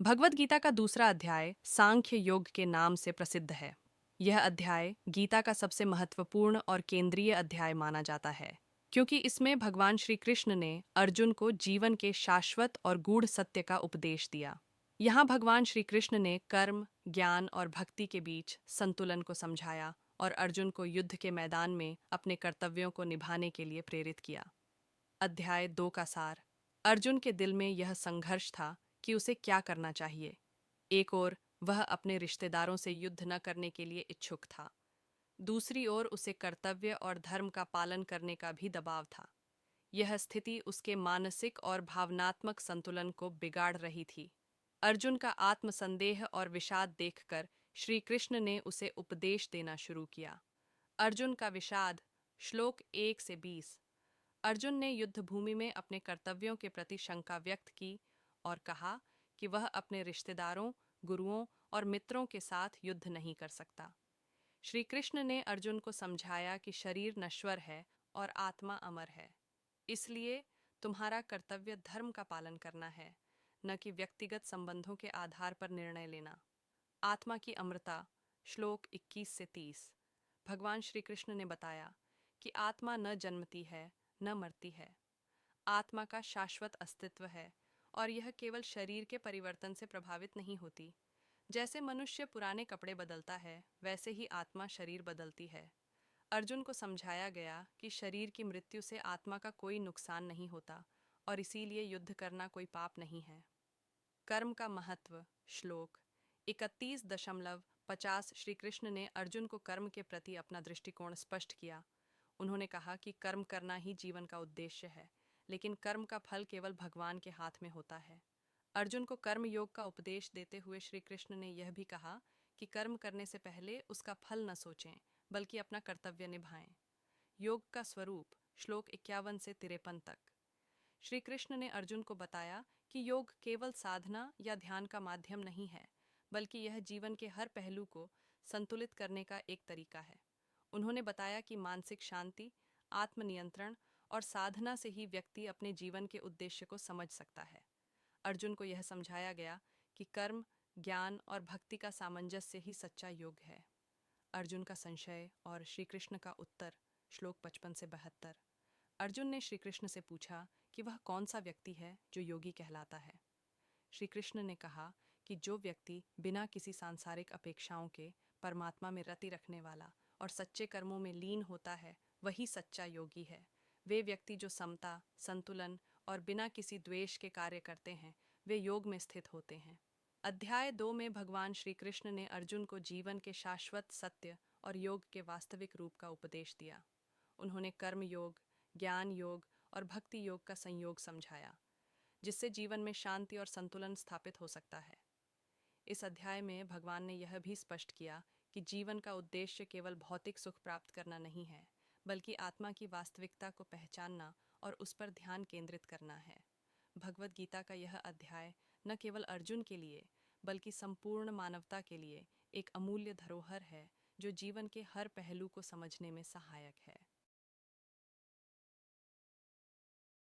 भगवद गीता का दूसरा अध्याय सांख्य योग के नाम से प्रसिद्ध है। यह अध्याय गीता का सबसे महत्वपूर्ण और केंद्रीय अध्याय माना जाता है, क्योंकि इसमें भगवान श्री कृष्ण ने अर्जुन को जीवन के शाश्वत और गूढ़ सत्य का उपदेश दिया। यहाँ भगवान श्री कृष्ण ने कर्म, ज्ञान और भक्ति के बीच संतुलन को समझाया और अर्जुन को युद्ध के मैदान में अपने कर्तव्यों को निभाने के लिए प्रेरित किया। अध्याय 2 का सार। अर्जुन के दिल में यह संघर्ष था कि उसे क्या करना चाहिए। एक ओर वह अपने रिश्तेदारों से युद्ध न करने के लिए इच्छुक था, दूसरी ओर उसे कर्तव्य और धर्म का पालन करने का भी दबाव था। यह स्थिति उसके मानसिक और भावनात्मक संतुलन को बिगाड़ रही थी। अर्जुन का आत्मसंदेह और विषाद देखकर श्री कृष्ण ने उसे उपदेश देना शुरू किया। अर्जुन का विषाद। श्लोक 1 से 20। अर्जुन ने युद्धभूमि में अपने कर्तव्यों के प्रति शंका व्यक्त की और कहा कि वह अपने रिश्तेदारों, गुरुओं और मित्रों के साथ युद्ध नहीं कर सकता। श्री कृष्ण ने अर्जुन को समझाया कि शरीर नश्वर है और आत्मा अमर है, इसलिए तुम्हारा कर्तव्य धर्म का पालन करना है, न कि व्यक्तिगत संबंधों के आधार पर निर्णय लेना। आत्मा की अमरता। श्लोक 21 से 30। भगवान श्री कृष्ण ने बताया कि आत्मा न जन्मती है न मरती है। आत्मा का शाश्वत अस्तित्व है और यह केवल शरीर के परिवर्तन से प्रभावित नहीं होती। जैसे मनुष्य पुराने कपड़े बदलता है, वैसे ही आत्मा शरीर बदलती है। अर्जुन को समझाया गया कि शरीर की मृत्यु से आत्मा का कोई नुकसान नहीं होता और इसीलिए युद्ध करना कोई पाप नहीं है। कर्म का महत्व। श्लोक 31.50। श्री कृष्ण ने अर्जुन को कर्म के प्रति अपना दृष्टिकोण स्पष्ट किया। उन्होंने कहा कि कर्म करना ही जीवन का उद्देश्य है, लेकिन कर्म का फल केवल भगवान के हाथ में होता है। अर्जुन को कर्म योग का उपदेश देते हुए श्री कृष्ण ने यह भी कहा कि कर्म करने से पहले उसका फल न सोचें, बल्कि अपना कर्तव्य निभाएं। योग का स्वरूप। श्लोक 51 से 53 तक। श्री कृष्ण ने अर्जुन को बताया कि योग केवल साधना या ध्यान का माध्यम नहीं है, बल्कि यह जीवन के हर पहलू को संतुलित करने का एक तरीका है। उन्होंने बताया कि मानसिक शांति, आत्मनियंत्रण और साधना से ही व्यक्ति अपने जीवन के उद्देश्य को समझ सकता है। अर्जुन को यह समझाया गया कि कर्म, ज्ञान और भक्ति का सामंजस्य ही सच्चा योग है। अर्जुन का संशय और श्री कृष्ण का उत्तर। श्लोक 55 से 72। अर्जुन ने श्री कृष्ण से पूछा कि वह कौन सा व्यक्ति है जो योगी कहलाता है। श्री कृष्ण ने कहा कि जो व्यक्ति बिना किसी सांसारिक अपेक्षाओं के परमात्मा में रति रखने वाला और सच्चे कर्मों में लीन होता है, वही सच्चा योगी है। वे व्यक्ति जो समता, संतुलन और बिना किसी द्वेष के कार्य करते हैं, वे योग में स्थित होते हैं। अध्याय 2 में भगवान श्री कृष्ण ने अर्जुन को जीवन के शाश्वत सत्य और योग के वास्तविक रूप का उपदेश दिया। उन्होंने कर्म योग, ज्ञान योग और भक्ति योग का संयोग समझाया, जिससे जीवन में शांति और संतुलन स्थापित हो सकता है। इस अध्याय में भगवान ने यह भी स्पष्ट किया कि जीवन का उद्देश्य केवल भौतिक सुख प्राप्त करना नहीं है, बल्कि आत्मा की वास्तविकता को पहचानना और उस पर ध्यान केंद्रित करना है। भगवद गीता का यह अध्याय न केवल अर्जुन के लिए, बल्कि संपूर्ण मानवता के लिए एक अमूल्य धरोहर है, जो जीवन के हर पहलू को समझने में सहायक है।